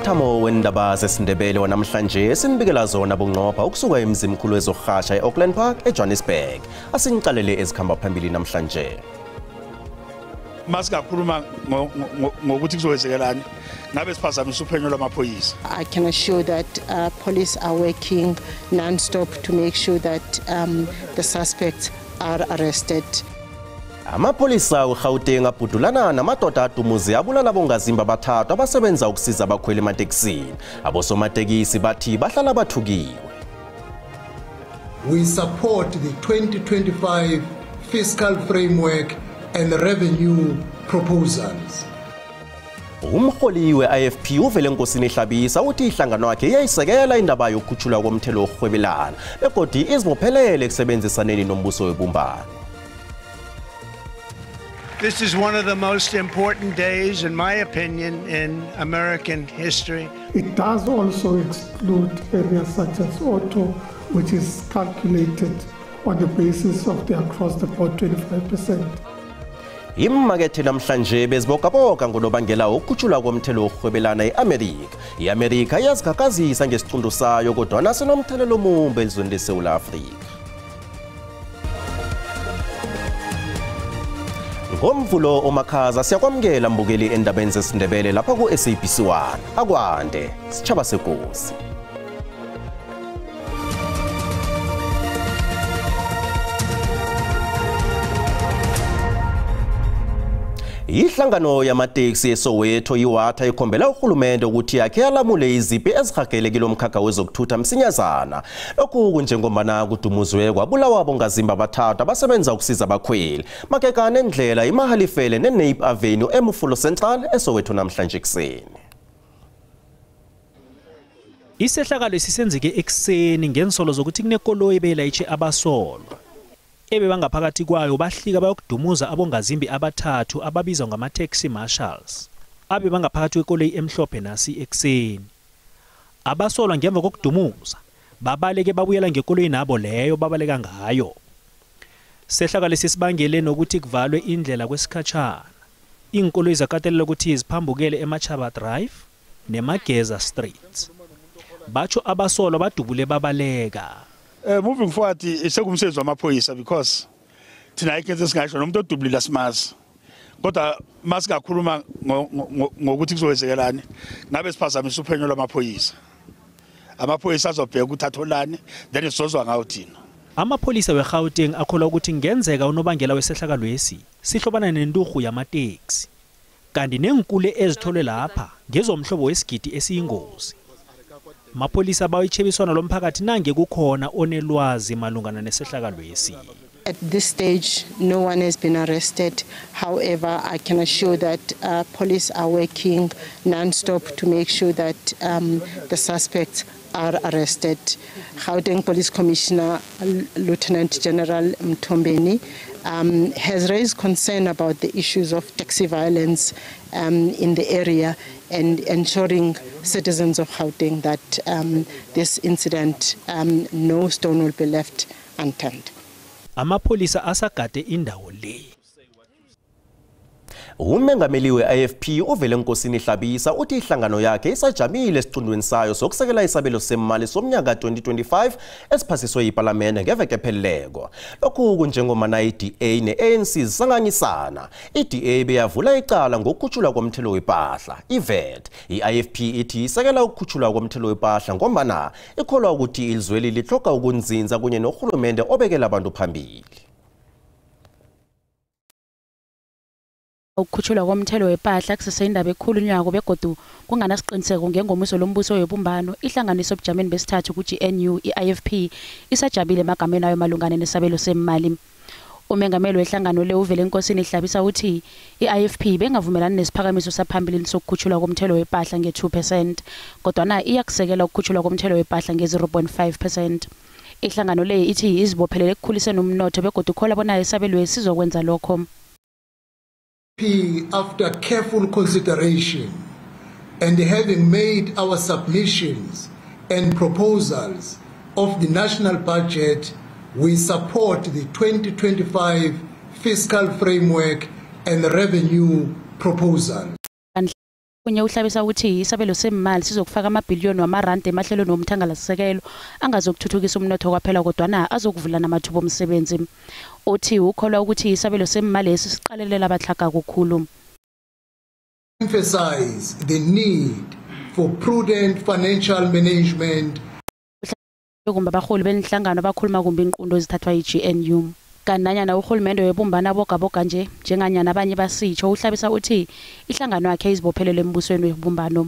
Umthamo wendaba zesiNdebele wanamhlanje sinibikela zona bunqopha ukusuka emzimkhulu wezokuhasha eAuckland Park eJohannesburg. Asiniqalele ezikhamba phambili namhlanje. Masikakhuluma ngokuthi kuzowenzekelani ngabe siphazamisa uphenyo lwamaphoyisa. I can assure that police are working non-stop to make sure that the suspects are arrested. Amapolisa uGauteng abhudulana namadoda adumuzi abulala bongazimba abathathu abasebenza ukusiza abakhweli ematekisini. Abosomatekisi bathi bahlala bathukiwe. We support the 2025 fiscal framework and revenue proposals. Umholi we-IFP uvele Nkosini Hlabisa uthi ihlangano yakhe iyayisekela indaba yokukhutshulwa komthelo wokuhwebelana begodi izibophelele ekusebenzisaneni nombuso webumbano. This is one of the most important days, in my opinion, in American history. It does also exclude areas such as auto, which is calculated on the basis of the across-the-board 25%. Imakethe namhlanje bezibokaboka ngonobangela wokukhutshulwa komthelo wokuhwebelana eAmerika. IAmerika iyazigagazisa ngesiqundu sayo kodwa nasinomthelelo omumbi elizweni leSouth Africa. Ngomvulo omakhaza siyakwamukela mbukeli endabeni zesiNdebele lapha ku-SABC1. Akwande sitshaba sekosi. Ihlangano yamateksi eSoweto iwatha ikhombela uhulumende ukuthi yakhe alamule izipi ezihagelekile umkhakha wezokuthutha msinyazana. Lokhu kunjengombana kudumuzwe kwabulawa bongazimba abathathu abasebenza ukusiza abakhweli makeka nendlela iMahalifele neNape Avenue eMufulo Central eSoweto namhlanje kuseni. Isehlakalo sisenzeke ekseni ngensolo zokuthi kunekoloyi belayitshe abasolwa. Ebe bangaphakathi kwayo bahlika bayokudumuza abongazimbi abathathu ababizwa ngama-taxi marshals. Abe bangaphakathi kwekoloyi emhlophe nasi ekseni. Abasolwa ngemva kokudumuza babaleke babuyela ngekoloyi nabo leyo babaleka ngayo. Sehlakalo sisibangele nokuthi kuvalwe indlela kwesikhatshana. Inkoloyi zakatelela ukuthi ziphambukele eMachaba Drive neMageza Street. Batsho abasolwa badubule babaleka. Moving forward sekumsebenzi wamaphoyisa because thina ikenze singasho nomuntu odubulile simazi. Kodwa masikakhuluma ngokuthi kuzowenzekelani ngabe siphazamisa uphenyo lwamaphoyisa. Amaphoyisa azobheka ukuthi atholani then sizozwa ngawo thina. Amapolisa weGauteng akholwa ukuthi ngenzeka unobangela wesehlakalo lesi sihlobana nenturhu yamateksi. Kanti nenkule ezitholwe lapha ngezomhlobo wesigidi esiyingozi. Mapolisa bayichebiswana lomphakathi nange kukhona onelwazi malungana nesehlakalo lesi. At this stage, no one has been arrested. However, I can assure that police are working non-stop to make sure that the suspects are arrested. Gauteng Police Commissioner Lieutenant General Mtombeni has raised concern about the issues of taxi violence in the area and ensuring citizens of Gauteng that this incident, no stone will be left unturned. Amapolisa asagade indawo le. Umengameli we-IFP uvele Nkosini Hlabisa uthi ihlangano yakhe isajamile esiqundweni sayo sokusekela isabelo semali somnyaka 2025 esiphasiswe yiParliament ngeveke epheleleko. Lokhu kunjengomana iDA neANC zisanganyisana. iDA beyavula icala ngokukhutshulwa komthelo wempahla, iVAT. I-IFP ithi isekela ukukhutshulwa komthelo wempahla ngombana ikholwa ukuthi ilizweli lihloka ukunzinza kunye nohulumende obekela abantu phambili. Ukukhutshulwa komthelo wempahla kusesindaba ekhulunywa begodu kunganasiqiniseko ngengomuso lombuso webumbano. Ihlanganiso obujameni besithathu ku-GNU i-IFP isajabile emagameni ayo malungana nesabelo semali. Umengameli wehlangano le uvele Nkosini Hlabisa uthi i-IFP bengavumelani nesiphakamiso saphambili sokukhutshulwa komthelo wempahla nge-2% kodwa na iyakusekela ukukhutshulwa komthelo wempahla nge-0.5%. Ihlangano le ithi izibophelele ekukhuliseni umnotho begodu ukholwa bona isabelo sizokwenza lokho. After careful consideration and having made our submissions and proposals of the national budget, we support the 2025 fiscal framework and revenue proposal. Kunye uhlabisa ukuthi isabelo semali sizokufaka amabhiliyoni wamarandi emahlelweni womthangalasisekelo angazokuthuthukisa umnotho kwaphela kodwana azokuvula namathuba omsebenzi. Uthi ukholwa ukuthi isabelo semali lesi siqalelela abahlaga kakhulu. Emphasize the need for prudent financial management. Kumba abaholi benhlangano abakhuluma kumbe inqundo ezithathwa yi-GNU. Kananyana uhulumende webumbana bogaboga nje njenganyana abanye basitsho uhlabisa uthi ihlangano yakhe izibophelele embusweni webumbano.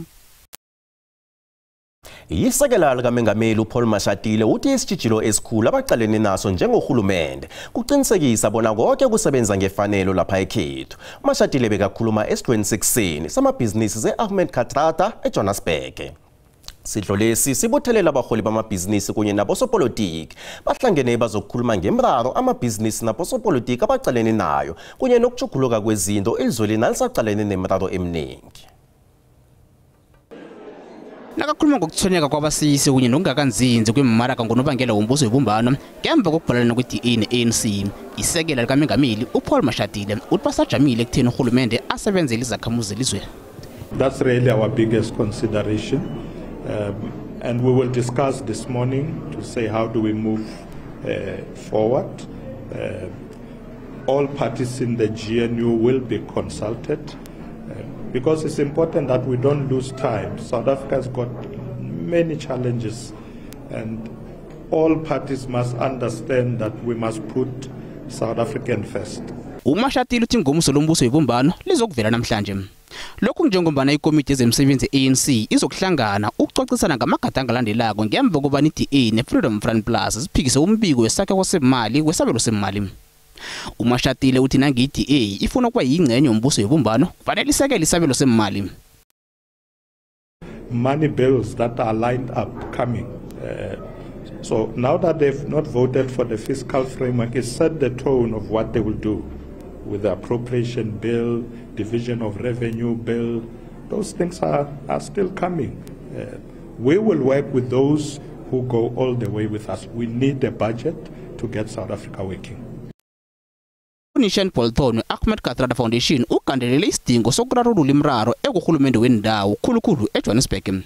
Isekela likaMengameli uPaul Mashatile uthi isitshijilo esikhulu abaqalene naso njengohulumende kuqinisekisa bona konke kusebenza ngefanelo lapha ekhethu. Mashatile bekakhuluma esidweni sekuseni samabhizinisi ze-Ahmed Kathrada eJohannesburg. Sidlo lesi sibuthelela abaholi bamabhizinisi kunye nabosopolitiki bahlangene bazokukhuluma ngemraro amabhizinisi nabosopolitiki abaqalene nayo kunye nokujuguluka kwezinto elizweni nalisaqalene nemraro eminingi. Nakakhuluma ngokuthonyeka kwabasisi kunye nokungakanzinzi kwemmaraka ngonobangela wombuso webumbano ngemva kokubhalana kwe-DA ne-ANC, isekela likaMengameli uPaul Mashatile uthi basajamile ekutheni urhulumente asebenzele izakhamuzi zelizwe. That's really our biggest consideration. And we will discuss this morning to say how do we move forward. All parties in the GNU will be consulted because it's important that we don't lose time. South Africa has got many challenges and all parties must understand that we must put South African first. uMashatile uthi ngomuso lombuso webumbano lizokuvela namhlanje. Lokhu njengombana ikomiti yezemisebenzi ANC izokuhlangana ukuxoxisana ngamagadanga alandelako ngemva kobana i-DA ne-Freedom Front Plus ziphikise umbiko wesakhiwo semali wesabelo semali. uMashatile uthi nange i-DA ifuna ukuba yingcenye yombuso webumbano kufanele isekele isabelo semali. Money bills that are lined up coming. So now that they've not voted for the fiscal framework, it set the tone of what they will do with the appropriation bill, division of revenue bill. Those things are still coming. We will work with those who go all the way with us. We need a budget to get South Africa working. uNishan Bolton Ahmed Kathrada Foundation ugandelele isidingo sokurarulula imraro ekuhulumende wendawo khulukhulu eJohannesburg.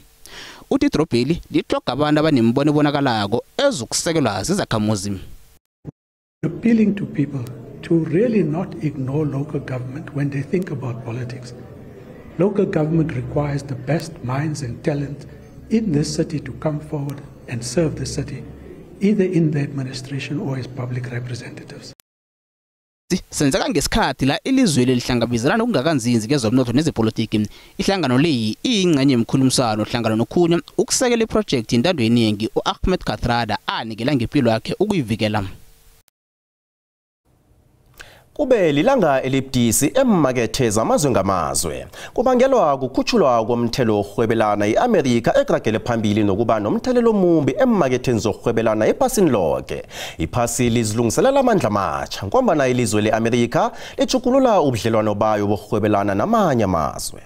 Uthi idrobheli litloga abantu abanembono ebonakalako ezokusekelwa zizakhamuzi. Appealing to people to really not ignore local government when they think about politics. Local government requires the best minds and talent in this city to come forward and serve the city, either in the administration or as public representatives. Senzeka ngesikhathi la ilizwe lelihlangabezana okungakanzinzi kezomnotho nezepolitiki. Ihlangano leyi iyingcenye yemkhulumisano hlangano nokhunye ukusekela iproject intando yeningi uAhmed Kathrada anikela ngempilo yakhe ukuyivikela. Kube lilanga elibudisi emakethe zamazwe ngamazwe. Kubangelwa kukhutshulwa komthelo wokuhwebelana iAmerica ekragele phambili nokuba nomthelelo omumbi emaketheni zokuhwebelana ephasini lonke. Iphasi lizilungiselela amandla amatsha ngombana ilizwe leAmerica lijukulula ubudlelwano bayo bokuhwebelana namanye amazwe.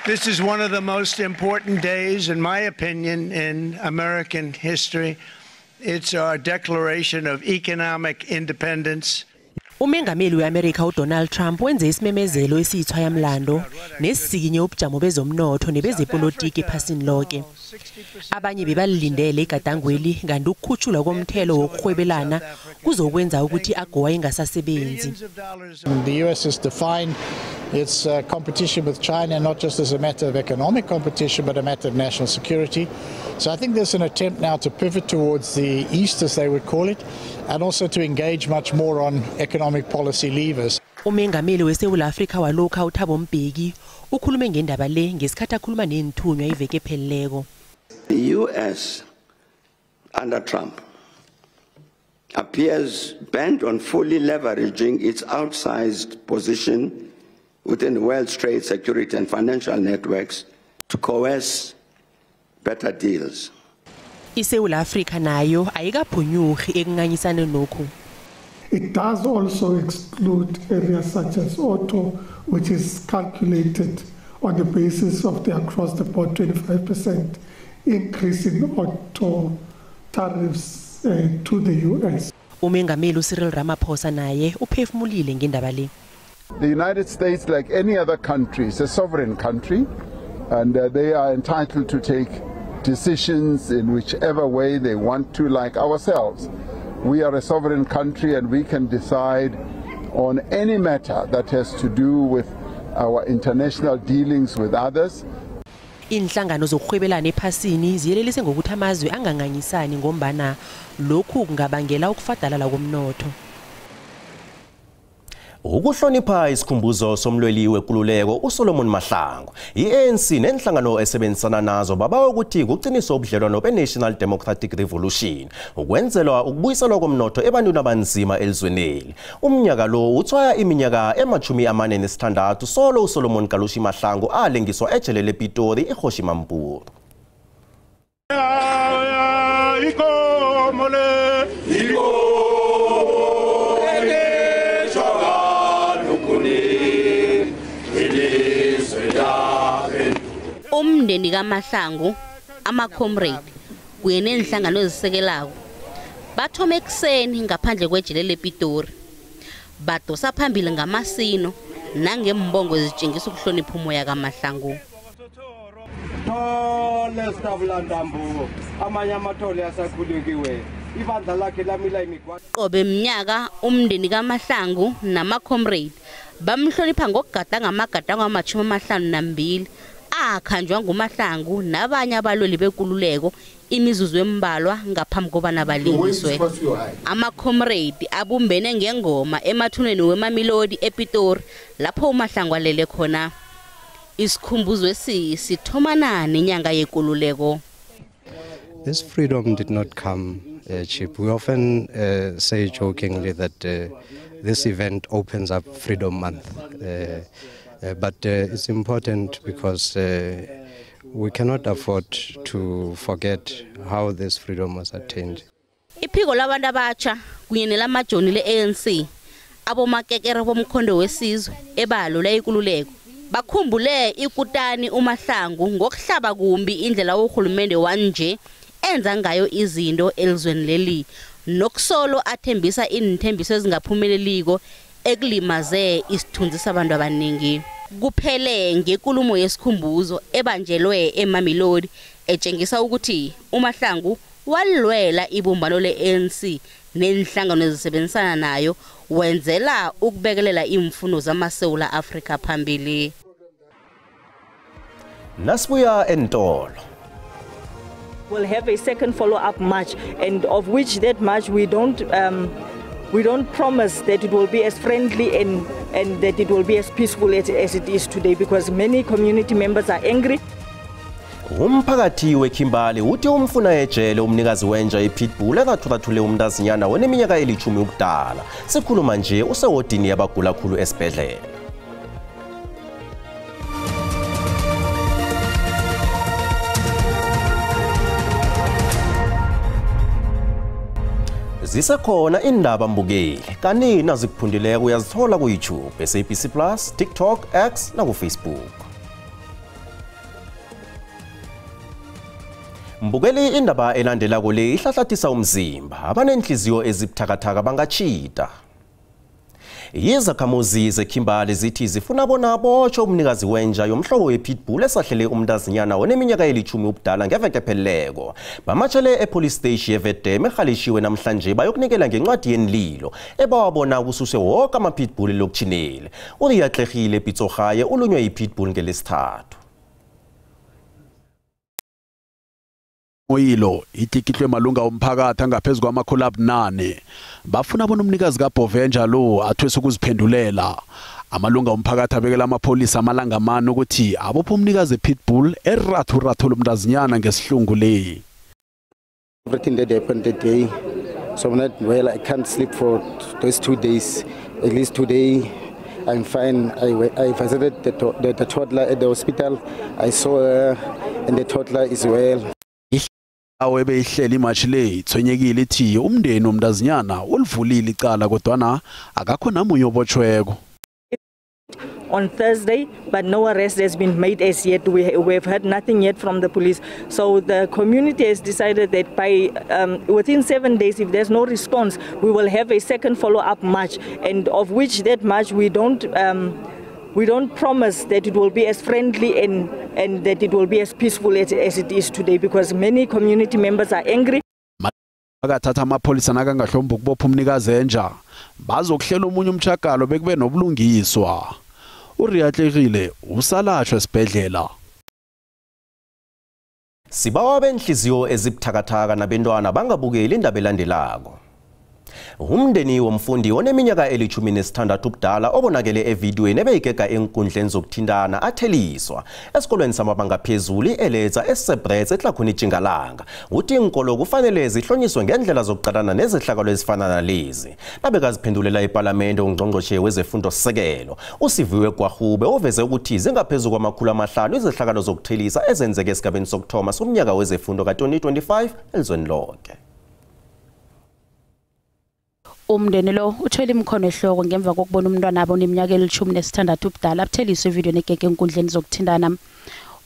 This is one of the most important days, in my opinion, in American history. It's our declaration of economic independence. Umengameli weAmerica uDonald Trump wenze isimemezelo esiyithwaya mlando nesikinye ubujamo bezomnotho nebezepolitiki ephasini lonke. Abanye bebalindele igadangweli kanti ukukhutshulwa komthelo wokuhwebelana kuzokwenza ukuthi AGOA ingasasebenzi. The US has defined its competition with China not just as a matter of economic competition but a matter of national security. So I think there's an attempt now to pivot towards the East, as they would call it, and also to engage much more on economic policy levers. Umengameli weSouth Africa walokha uThabo Mbeki ukhulume ngendaba le ngesikhathi akhuluma nenithunywa iveke epheleleko. The US under Trump appears bent on fully leveraging its outsized position within the world's trade, security and financial networks to coerce better deals. ISouth Africa nayo ayikaphunyuki ekunganyisana nokho. It does also exclude areas such as auto, which is calculated on the basis of the across-the-board 25% increase in auto tariffs to the US. Umengameli uCyril Ramaphosa naye uphefumulile ngendaba le. The United States, like any other country, is a sovereign country, and they are entitled to take decisions in whichever way they want to, like ourselves. We are a sovereign country and we can decide on any matter that has to do with our international dealings with others. Inhlangano zokuhwebelana ephasini ziyelelise ngokuthi amazwe anganganyisani ngombana lokhu kungabangela ukufadalala komnotho. Ukuhlonipha isikhumbuzo somlweli wenkululeko uSolomon Mahlangu, iANC nenhlangano esebenzisana nazo babawa ukuthi kuqiniswe ubudlelwano beNational Democratic Revolution ukwenzelwa ukubuyiselwa komnotho ebantwini abanzima elizweni. Umnyaka lo uthwaya iminyaka ema-46 solo uSolomon Kalushi Mahlangu alengiswa ejele lePitori eGoshimampuru. Umndeni kaMahlangu, ama-comrade kunye nenhlangano ezisekelayo bathoma ekuseni ngaphandle kwejele lePitori, badosa phambili ngamasino nangembongo ezitshengisa ukuhlonipha umoya kaMahlangu. Qobe mnyaka umndeni kaMahlangu nama-comrade bamhlonipha ngokugadanga amagadango ama-52 akhanjwa nguMahlangu nabanye abalweli benkululeko imizuzu embalwa ngaphambi kobana balingiswe. Ama-comrade abumbene ngengoma emathuneni wemamelodi ePitori lapho uMahlangu alele khona. Isikhumbuzo esi sithomana nenyanga yenkululeko. This freedom did not come cheap. We often say jokingly that this event opens up Freedom Month. But it's important because we cannot afford to forget how this freedom was attained. Iphiko labantu abatsha kunye nelamajoni le-ANC abomakekere bomkhondo wesizwe ebalo lenkululeko bakhumbule ikutani uMahlangu ngokuhlaba kumbi indlela uhulumende wanje enza ngayo izinto elizweni leli nokusolo athembisa inthembiso ezingaphumeleliko ekulimaze isithunzi sabantu abaningi. Kuphele ngekulumo yesikhumbuzo ebanjelwe eMamelodi etshengisa ukuthi uMahlangu walwela ibumbano le-ANC nenhlangano ezisebenzisana nayo wenzela ukubekelela imfuno zamaSewula Afrika phambili. Nasibuya entolo. We'll have a second follow-up march, and of which that march we don't promise that it will be as friendly and that it will be as peaceful as it is today, because many community members are angry. Umphakathi weKhimbali uthi umfuna ejele umnikazi wenja ePitbull ekathukathule umntazinyana oneminyaka eli-10 ubudala. Sikhuluma nje usewodini yabagula khulu esibhedlela. Zisekhona indaba mbukeli kanina zikuphundileko uyazithola ku YouTube, SABC Plus, TikTok, X na ku Facebook. Mbukeli indaba elandela kule ihlahlathisa umzimba abanenhliziyo ezibuthakathaka bangachita. Izakhamuzi zeKhimbali zithi zifuna bona botsho umnikazi wenja yomhlobo wePitbull esahlele umntazinyana oneminyaka eli-10 ubudala ngeveke epheleleko. Bamatshele epolice station yeVedeme eGalishiwe namhlanje bayokunikela ngencwadi yenililo ebawabona kususwe wonke amaPitbull elokuthinile. Uriyatlehile Pitsogaye ulunywe iPitbull ngelesithathu. Oyilo itikitlwe malunga omphakathi angaphezulu kwamakhulu abunane bafuna bona umnikazi kaBovenja lo athwese ukuziphendulela. Amalunga omphakathi abekela amapolisa amalanga amane ukuthi abopho umnikazi ePitbull erathu lomntazinyana ngesihlungu le. Everything that happened that day, so I'm not well. I can't sleep for those 2 days. At least today I'm fine. I visited the toddler at the hospital. I saw her and the toddler is well. Awebe ihleli match le ithonyekile ithi umndeni womntazinyana ulivulile icala kodwa na akakho namunye obotshweko. on Thursday, but no arrest has been made as yet. We've heard nothing yet from the police. So the community has decided that by within 7 days, if there's no response, we will have a second follow-up march, and of which that march we don't promise that it will be as friendly and that it will be as peaceful as it is today, because many community members are angry. Akathatha amapholisa nakangahlomba ukubopha umnikazi enja bazokuhlela umunye umchagalo bekube nobulungiswa. Uriyahlekile usalashwe esibhedlela. Sibawa benhliziyo ezibuthakathaka nabantwana bangabukeli indaba elandelako. Umndeni womfundi oneminyaka eli-16 ubudala obonakele evidweni ebeyigega enkundleni zokuthintana atheliswa esikolweni samabanga phezulu eLetsa eSebret eTlakhuni Jingalanga uthi inkolo kufanele zihlonyiswe ngendlela zokuqalana nezehlakalo ezifana nalezi. Nabekaziphendulela eParliament ungqongqoshe wezefundo sekelo uSiviwe Gwahube oveze ukuthi zingaphezulu kwama500 izehlakalo zokuthelisa ezenzeke esigabeni sokuthoma somnyaka wezefundo ka-2025 elizweni lonke. Umndeni lo uthwele imkhono ehloko ngemva kokubona umntwana abo oneminyaka eli-16 ubudala abutheliswa evidweni egege enkundleni zokuthintana.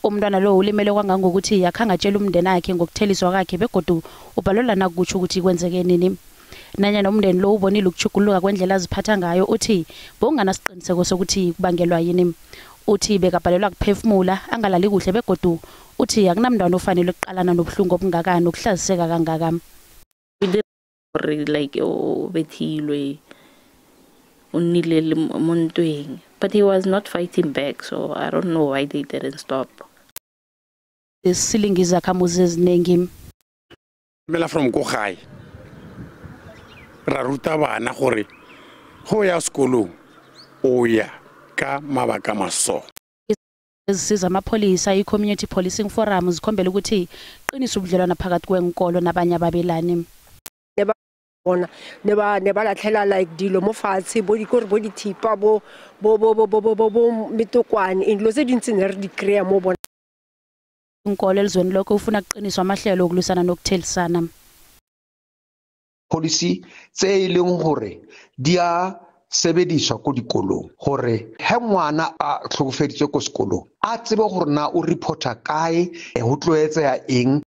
Umntwana lo ulimele kangangokuthi yakhangatshela umndeni wakhe ngokutheliswa kwakhe begodu ubhalola nakutsho ukuthi kwenzeke nini. Nanyana umndeni lo ubonile ukuchuguluka kwendlela aziphatha ngayo uthi bonganasiqiniseko sokuthi kubangelwa yini. Uthi bekabhalelwa kuphefumula angalali kuhle begodu uthi akunamntwana ofanele ukuqalana nobuhlungu obungakani ukuhlaziseka kangaka. Like bethilwe unilele montweng, but he was not fighting back, so I don't know why they didn't stop. Silingiza khamuzi ezinengi mela from Kogai ra ruta bana gore go ya sekolo o ya ka mabaka maso. Ezisiza amapholisa i-Community Policing Forum zikhombela ukuthi qinisa ubudlelwano phakathi kwenkolo nabanye ababelani. Neba latlhela like dilo mo fatshe bo dithipa bo mitokwane indlo tse dintsi ne re di kry-a mo bona. Inkolo elizweni lokho ufuna kuqiniswa amahlelo okulusana nokuthelisana. Policy tse e leng gore di a sebediswa ko dikolong gore he ngwana a tlhokofeditswe ko sekolong a tsebe gore na o reporta kae ho tloetsea eng.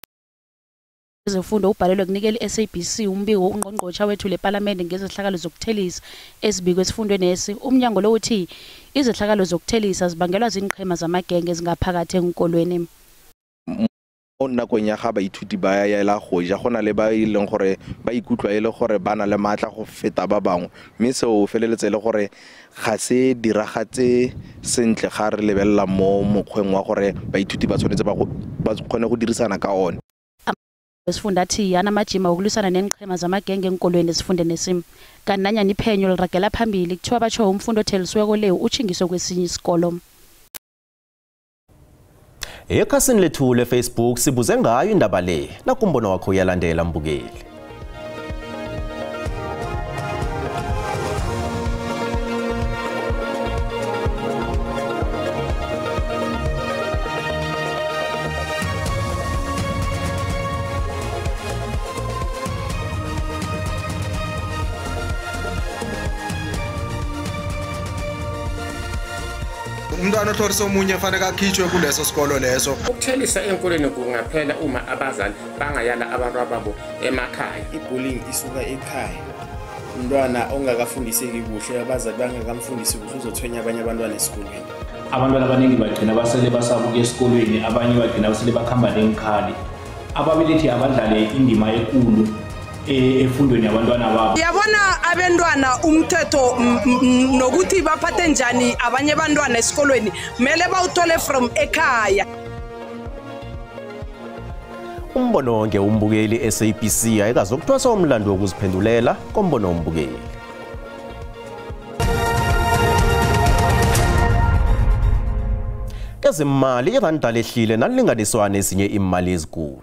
Zefundo ubhalelwe kunikela iSABC umbiko ungqongqosha wethu leParliament ngezehlakalo zokuthelisa esibiko esifundweni esi. Umnyango lo uthi izehlakalo zokuthelisa zibangelwa zinqhema zamagenge ezingaphakathi enkolweni. Nakong ya ga baithuti ba ya ela go ja gona le ba ileng gore ba ikutlwa ile gore bana le matla go feta ba bangwe mme seo feleletse le gore ga se diragatse sentle ga re lebella mo mokgweng wa gore baithuti ba tshwanetse ba kgone go dirisana ka one. Esifunda thi yana majima okulisana nenqhema zamagenge enkolweni esifundeni esi. Kanti nanyana iphenyo liragela phambili kuthiwa batsho umfundo othelisweko le uchingiswe kwesinye isikolo. Ekhasini lethu leFacebook sibuze ngayo indaba le nakumbono wakho uyalandela mbukeli. Umntwana othorisa omunye fanele akhitshwe kuleso sikolo leso. Ukuthelisa enkoleni kungaphela uma abazali bangayala abantu babo emakhaya. Ibullying isuka ekhaya. Umntwana ongakafundiseki kuhle abazali bangakamfundisi kuhle uzothwenya abanye abantwana esikolweni. Abantwana abaningi bagcina basele basabuka esikolweni, abanye bagcina basele bakhamba nengikhali. Ababelethi abadlale indima enkulu efundweni yabantwana babo. Yabona abantwana umthetho nokuthi baphathe njani abanye abantwana esikolweni mele bawuthole from ekhaya. Umbono onke umbukeli SABC ayikazokuthwasa umlando wokuziphendulela kombono umbukeli. Ezimali iranda lehlile nalinganiswa nezinye imali ezinkulu.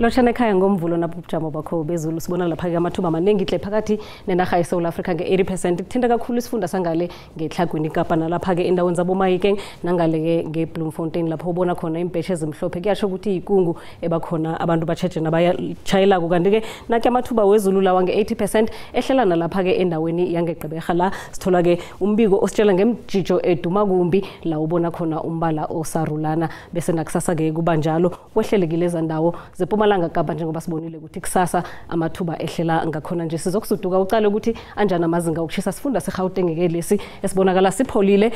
Lochane ekhaya ngomvulo nabujamo bakho bezulu sibona lapha ke amathuba amaningi hle phakathi nenaga eSouth Africa nge80% kuthinta kakhulu isifunda sangale ngeTlhagwini Kapa nalapha ke indawo zabo Mahikeng nangale ke ngeBloemfontein lapho ubona khona impeshe ezimhlophe kuyasho ukuthi ikungu ebakhona abantu bacheje nabayachayela kanti ke nakhe amathuba wezulu lawa nge80% ehlelana lapha ke endaweni yangeGqeberha la sithola ke umbiko ositshela ngemjijo eduma kumbi la ubona khona umbala osarulana bese nakusasa ke kuba njalo wehlelekile ezandawo zePumalanga Kapa njengoba sibonile ukuthi kusasa amathuba ehlela ngakhona nje sizokusuduka ucale ukuthi anjana amazinga okushisa sifunda seGauteng ke lesi esibonakala sipholile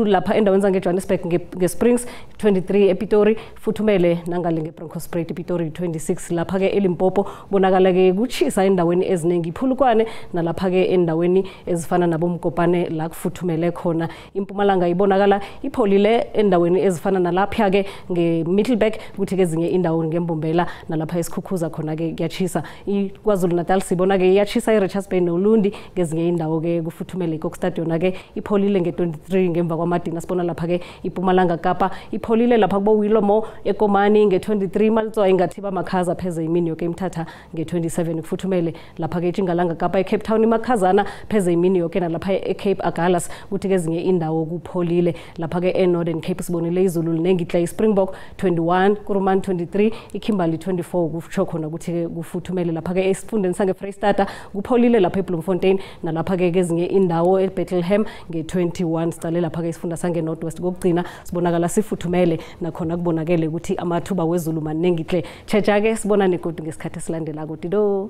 lapha endaweni zangeJohannesburg ngeSprings 23 ePitori futhumele nangale ngeBroncosspruit ePitori 26 lapha ke eLimpopo bonakala ke kuchisa endaweni eziningi iphulukwane nalapha ke endaweni ezifana nabomkopane la kufuthumele khona impumalanga ibonakala ipholile endaweni ezifana nalapha ke ngeMiddelburg kuthi ke ezinye indawo ngembombela nalapha esikhukhuza khona ke kuyachisa iKwaZulu Natal sibona ke iyachisa eRichards Bay noLundi ngezinye indawo ke kufuthumele iKokstadion ke ipholile nge23 ngemva kwamadina sibona lapha ke iPumalanga Kapa ipholile lapha kubo Willomo eKomani nge23 Malitswa ingathiba Makhaza pheze imini yoke imthatha nge27 kufuthumele lapha ke eTshingalanga Kapa eCape Town iMakhazana pheze imini yoke nalapha eCape Agulhas kuthi ke ezinye indawo kupholile lapha ke eNorthern Cape sibonile izulu linengihle iSpringbok 21 Kuruman 23 iKimberley 24 kusho khona ukuthi kufuthumele lapha ke esifundeni sange Freystata kupholile lapha eBloemfontein nalapha ke ezinye indawo eBethlehem nge21 sicale lapha ke isifunda sange Northwest kokugcina sibonakala sifuthumele nakhona kubonakele ukuthi amathuba wezulu maningi hle checha ke sibona negodu ngesikhathi esilandela kodwa